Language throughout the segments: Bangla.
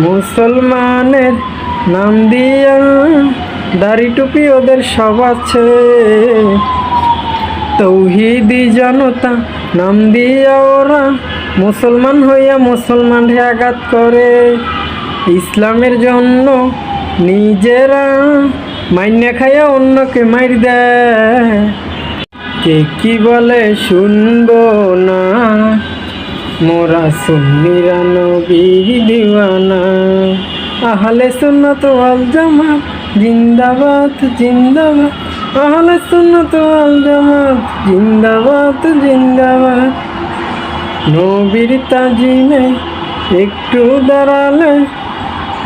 মুসলমানের নাম দিয়া দাড়ি টুপি ওদের সব আছে। তৌহিদি জনতা নাম দিয়া ওরা মুসলমান হইয়া মুসলমানকে আঘাত করে। ইসলামের জন্য নিজেরা মাইন্যা খাইয়া অন্যকে মাইর দেয়। কে কি বলে শুনবো না, মোরা সুন্নিরা নবীর দিওয়ানা। আহলে সুন্নাত ওয়াল জামাত জিন্দাবাদ জিন্দাবাদ, আহলে সুন্নাত ওয়াল জামাত জিন্দাবাদ জিন্দাবাদ। নবীর তাজিমে একটু দাঁড়ালে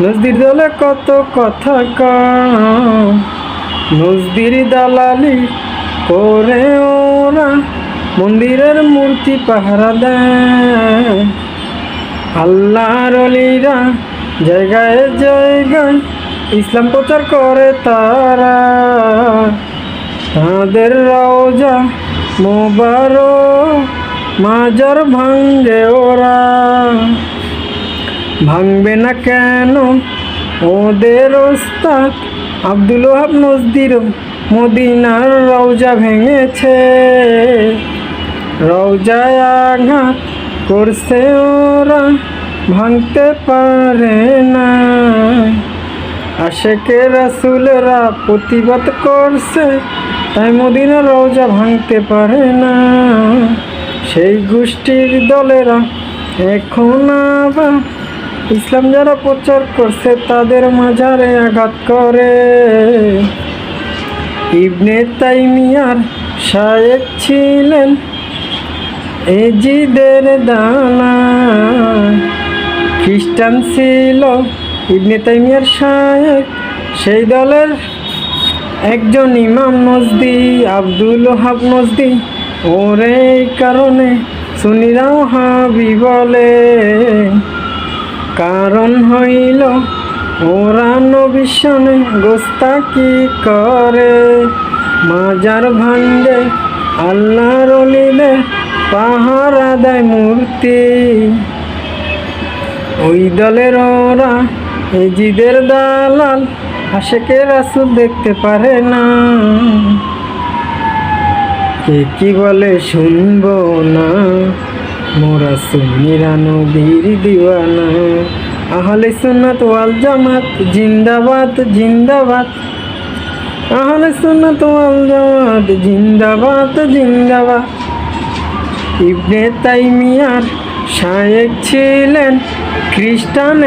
নজদির দলে কত কথা কয়। নজদির দালালি করে ওরা মন্দিরের মূর্তি পাহারা দেয়। আল্লাহর ওলিরা জায়গায় জায়গায় ইসলাম প্রচার করে তারা। তাদের রওজা মোবারক মাজার ভাঙ্গে ওরা। ভাঙবে না কেন ওদের ওস্তাদ আব্দুল ওহাব নজদির মদিনার রওজা ভেঙেছে। রওজায় আঘাত করছে ওরা, ভাঙতে পারে না। আশেকে রাসূলরা প্রতিবাদ করছে, তাই মদিনার রওজা ভাঙতে পারে না। সেই গোষ্ঠীর দলেরা এখন আবার ইসলাম যারা প্রচার করছে তাদের মাজারে আঘাত করে। ইবনে তাইমিয়ার শায়েখ ছিলেন এজিদের দানা। খ্রিস্টান ছিল ইবনে তাইমিয়ার শায়েখ, সেই দলের একজন ইমাম নজদি আব্দুল ওহাব নজদি। ওরে এই কারণে সুন্নিরা ওহাবি বলে, কারণ হইল ওরা নবীর শানে গোস্তাকি করে। মাজার ভাঙ্গে আল্লাহর ওলিদের পাহারা দেয় মূর্তি। ওই দলের ওরা এজিদের দালাল, আশেকে রাসূল দেখতে পারে না। কে কি বলে শুনবো না, মোরা সুন্নিরা নবীর দিওয়ানা। আহলে সুন্নাত ওয়াল জামাত জিন্দাবাদ জিন্দাবাদ, আহলে সুন্নাত ওয়াল জামাত জিন্দাবাদ জিন্দাবাদ। ইবনে তাইমিয়ার শায়েখ ছিলেন খ্রিস্টান